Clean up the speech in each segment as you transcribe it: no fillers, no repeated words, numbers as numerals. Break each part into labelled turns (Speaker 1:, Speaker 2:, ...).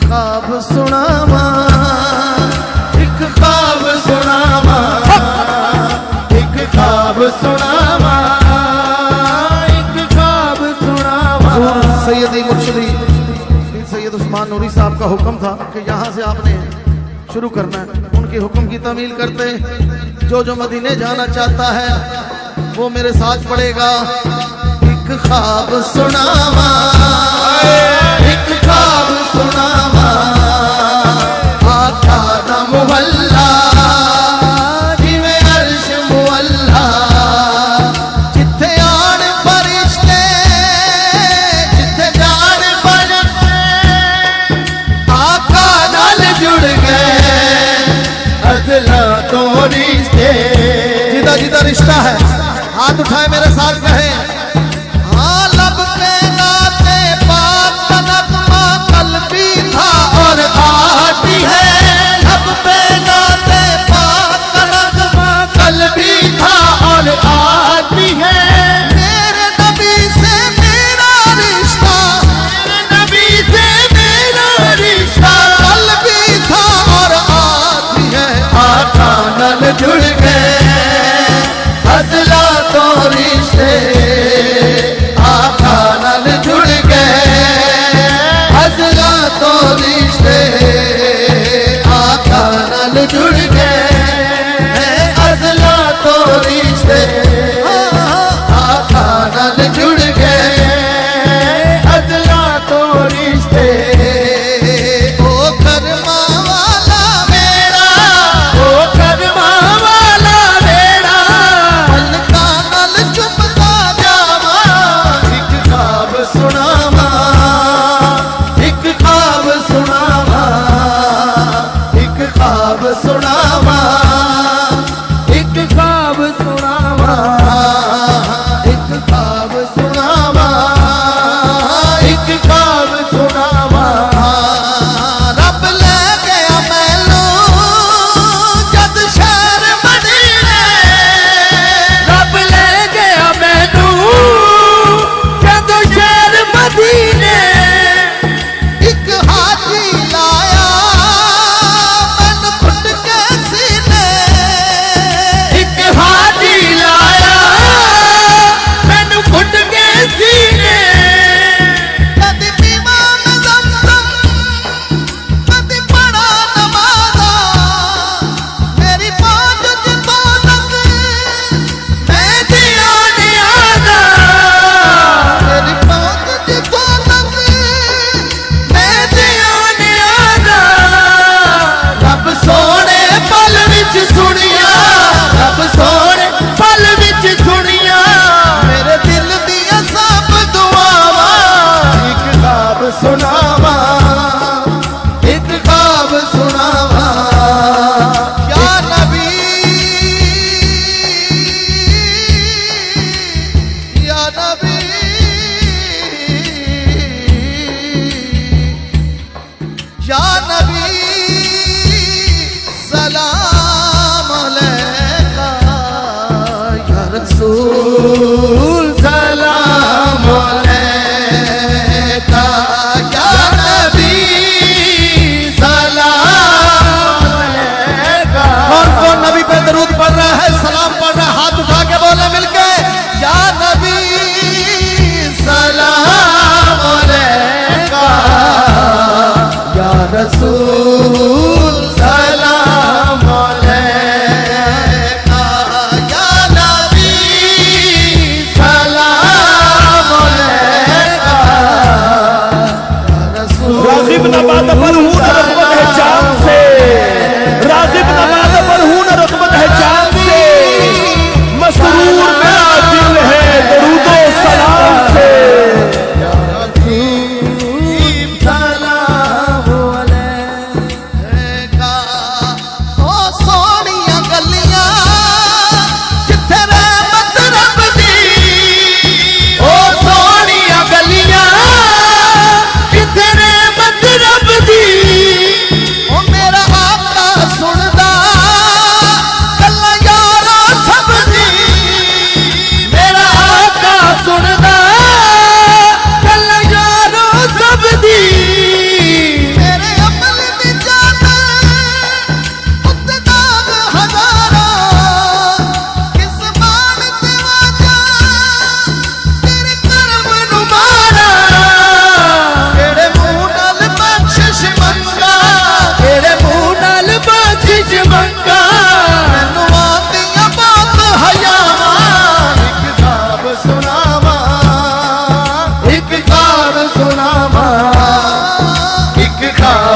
Speaker 1: ख्वाब सुनावा, एक ख्वाब सुनावा, एक ख्वाब सुनावा, एक ख्वाब सुनावा। सैयदी मुर्शिदी सैयद उस्मान नूरी साहब का हुक्म था कि यहाँ से आपने शुरू करना है। उनके हुक्म की तामील करते जो मदीने जाना चाहता है वो मेरे साथ पढ़ेगा। एक ख्वाब सुनावा, एक ख्वाब सुनावा, आका दा मुहल्ला जिवें अर्श मुअल्ला, जिथे आन फरिश्ते जिथे जान फरिश्ते आका नाल जुड़ गए, अज़ला तो रिश्ते। जिदा जिदा रिश्ता है हाथ उठाए मेरे साथ कहे, जुड़ गए अज़ला तो रिश्ते, आका नाल जुड़ गए अज़ला तो रिश्ते, आका नाल जुड़ गए अज़ला तो रिश्ते, आका नाल जुड़ गए अज़ला तो रिश्ते।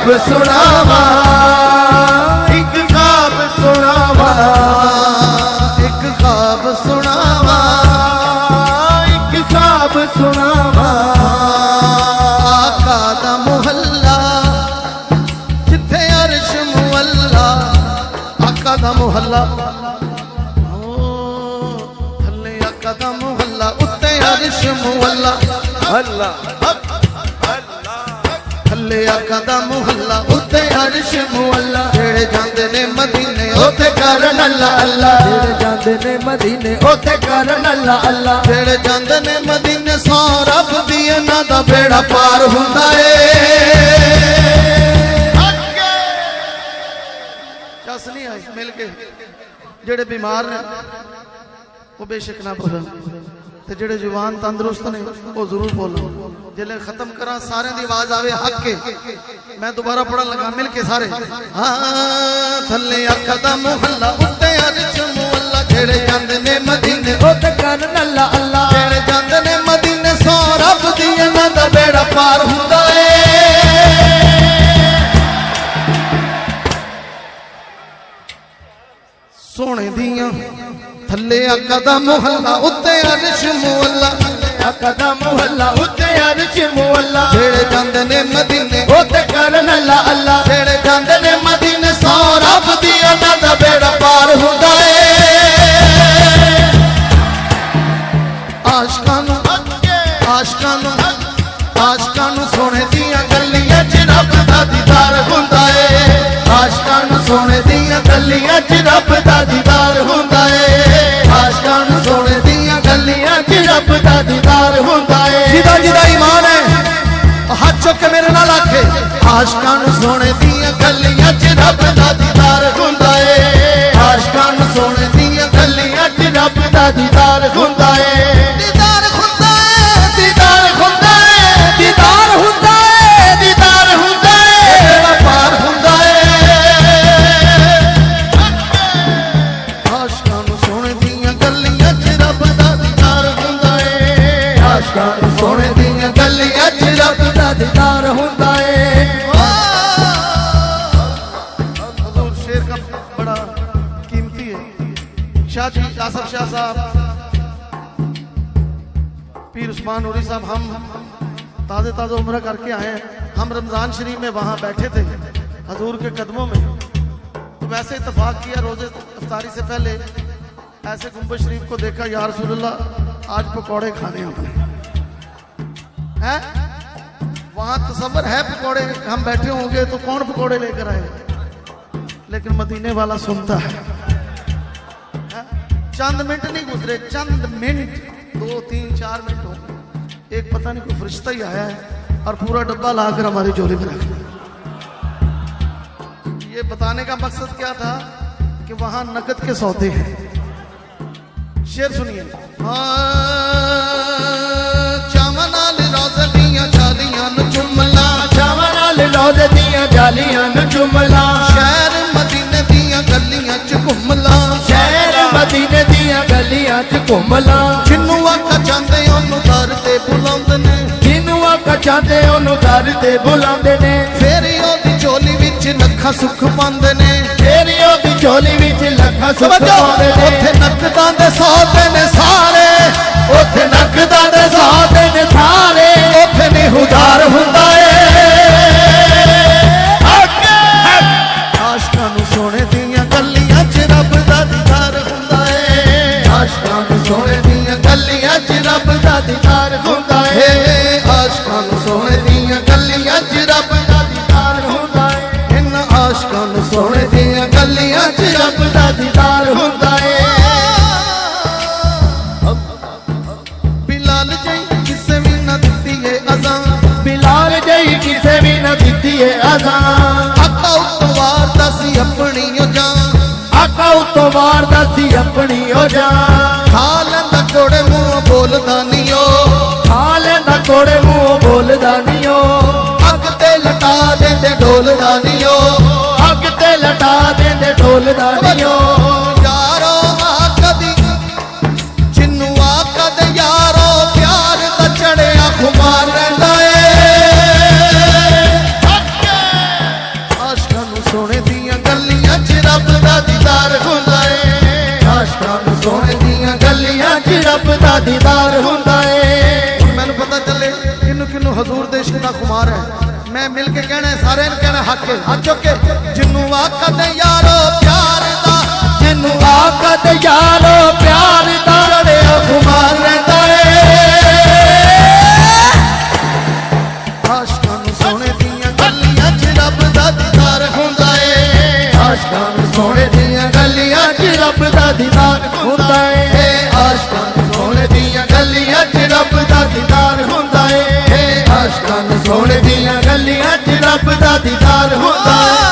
Speaker 1: ख्वाब सुनावा, एक ख्वाब सुनावा, एक ख्वाब सुनावा, एक ख्वाब सुनावा। आका दा मुहल्ला जिथे अर्श मुअल्ला, आका दा मुहल्ला, थल्ले आका दा मुहल्ला, उत्ते अर्श मुअल्ला, अल्लाह थल्ले आका दा मुहल्ला, उत्ते अर्श मुअल्ला। जेड़े जांदे ने मदीने ओथे करन अल्लाह अल्लाह, जेड़े जांदे ने मदीने ओथे करन अल्लाह अल्लाह। जेड़े जांदे ने मदीने सौ रब दी इन्हां दा बेड़ा पार हुंदा ए। चस नहीं आई मिल के, जेड़े बीमार ने वो बेशक ना बोलन, ते जेड़े जुबान तंदुरुस्त ने वो जरूर बोलो। जिले खत्म करा सारे दी आवाज आवे हक के, मैं दोबारा पढ़न लगा मिल के सारे। हाँ थल्ले आका दा मुहल्ला, उत्ते अर्श मुअल्ला। जेड़े जांदे ने मदीने ओथे करन अल्लाह अल्लाह, जेड़े जांदे ने मदीने सौ रब दी इन्हां दा बेड़ा पार हुंदा ए। सोने दियां थल्ले आका दा मुहल्ला, उत्ते अर्श मुअल्ला, आका दा मुहल्ला, उत्ते अर्श मुअल्ला। जेड़े जांदे ने मदीने ओथे करन अल्लाह अल्लाह, जेड़े जांदे ने मदीने सौ रब दी इन्हां दा बेड़ा पार हुंदा ए। आशिकां नूं आशिकां नूं आशिकां नूं सोने दियां गलियां च रब दा दीदार हुंदा ए। आशिकां नूं सोने दियां गलियां च रब दा दीदार हुंदा ए। आशिकां नूं सोने दियां गलियां च रब दा दीदार हुंदा ए। जिदा जिदा ईमान है हाथ चुक के मेरे नाल आखे, आशिकां नूं सोने दियां गलियां च रब दा दीदार हुंदा ए। आशिकां नूं सोने दियां गलियां च रब दा दीदार हुंदा ए। दीदार हुंदा ए, दीदार हुंदा ए, दीदार हुंदा ए, दीदार हुंदा ए, बेड़ा पार हुंदा ए। आशिकां नूं सोने दियां गलियां च रब दा दीदार हुंदा ए। आशिकां नूं सोने दियां गलियां च रब दा दीदार हुंदा ए। हुजूर शेर का बड़ा कीमती है। शाह जी आसफ शाह साहब, पीर उस्मान नूरी साहब, हम ताज़े ताज़े उम्र करके आए हैं। हम रमज़ान शरीफ में वहाँ बैठे थे हजूर के कदमों में, तो वैसे इत्तेफाक किया रोज़े इफ्तारी से पहले ऐसे गुंबद शरीफ को देखा, या रसूलुल्लाह आज पकौड़े खाने अपने हैं। वहाँ तसव्वुर है पकौड़े हम बैठे होंगे तो कौन पकौड़े लेकर आए, लेकिन मदीने वाला सुनता है। चंद मिनट नहीं गुजरे, चंद मिनट, 2 3 4 मिनट हो गए, एक पता नहीं कोई फरिश्ता ही आया है और पूरा डब्बा लाकर हमारी झोली में रख दिया। ये बताने का मकसद क्या था कि वहां नकद के सौदे हैं। शेर सुनिए। चावां नाल रोज़े दियां जालियां नु चुमला, चावां नाल रोज़े दियां जालियां नु चुमला। शहर मदीने दियां गलियां च घुमला, शहर मदीने दियां गलियां च घुमला। जिन्नू आका चाहते ओनू दर ते बुलांदे ने, जिन्नू आका चाहते ओनू दर ते बुलांदे ने। फेर ओदी झोली विच लखां सुख पांदे ने, फेर ओदी झोली विच लखां सुख पांदे ने। ओथे नकदां दे सौदे ने सारे, ओथे नकदां दे सौदे ने सारे, ओथे नहीं उधार हुंदा ए। आशिकां नूं सोने दियां गलियां च रब दा दीदार हुंदा ए। आशिकां नूं सोने दियां गलियां च रब दा दीदार हुंदा ए। आशिकां नूं सोने दियां गलियां च रब दा दीदार हुंदा ए। इन्हां आशिकां नूं सोने दियां गलियां च रब दा दीदार हुंदा ए। बिलाल जई किसे भी ना दित्ती है अज़ान, बिलाल जई किसे भी ना दित्ती है अज़ान। आका उतवार दसी अपनी ओ जान, आका उतवार दसी अपनी ओ जान। खा लेंदा कोड़े मुंह बोलदा नी ओ, खा लेंदा कोड़े मुंह बोलदा नी ओ। अग ते लटा देंदे ढोलदा नी ओ, अग ते लटा देंदे ढोलदा नी ओ। यारो आका दी जिन्नू आका दे यारो प्यार दा चढ़िया खुमार रहिंदा ए। मैं मिल के कहना सारे कहना हक हाथ चुक के जिन्नू आकत यारो प्यार दा जिन्नू आकत यारो प्यार दा चढ़िया खुमार रहता है आशिकां नूं सोने दियां गलियां च रब दा दीदार हुंदा है आशिकां नूं सोने दियां गलियां च रब दा दीदार हुंदा है आशिकां नूं सोने दियां गलियां च रब दा दीदार हुंदा है आशिकां नूं सोने दियां गलियां च रब दा दीदार हुंदा है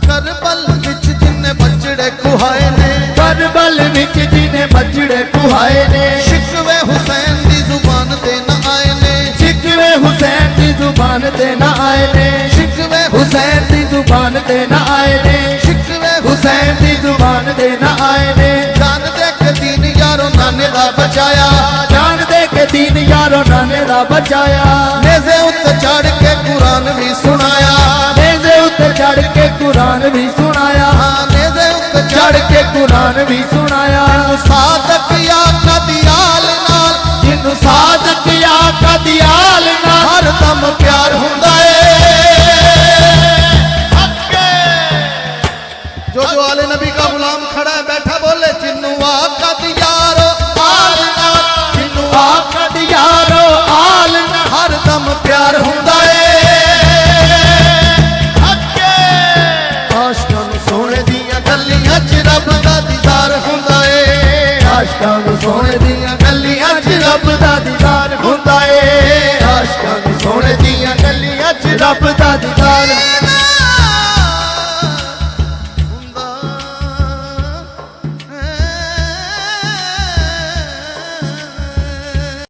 Speaker 1: करबल विच जिन्ने बजड़े कुहाए ने करबल विच जिन्ने बजड़े कुहाए ने शिकवे हुसैन दी जुबान ते न आए ने शिकवे हुसैन दी जुबान ते न आए ने शिकवे हुसैन दी जुबान ते न आए ने शिकवे हुसैन दी जुबान ते न आए ने जान दे के दीन यारो नाने दा बचाया जान दे के दीन यारो नाने दा बचाया नेज़े उत्ते चढ़ के कुरान भी सुनाया नेज़े उत्ते चढ़ के कुरान भी सुनाया नेज़े उत्ते चढ़ के कुरान भी सुनाया सादक या कदियाल नाल जिन्नू सादक या कदियाल नाल हर दम प्यार हुंदा है जो आले नबी का गुलाम खड़ा है बैठा बोले जिन्नू आकत यारो आल नाल जिन्नू आकत यारो आल नाल हर दम प्यार हुंदा है आशिकां नूं सोने दियां गलियां च रब दा दीदार हुंदा है आशिकां नूं सोने दियां गलियां च रब दा दीदार हुंदा है आशिकां नूं सोने दियां गलियां च रब दा दीदार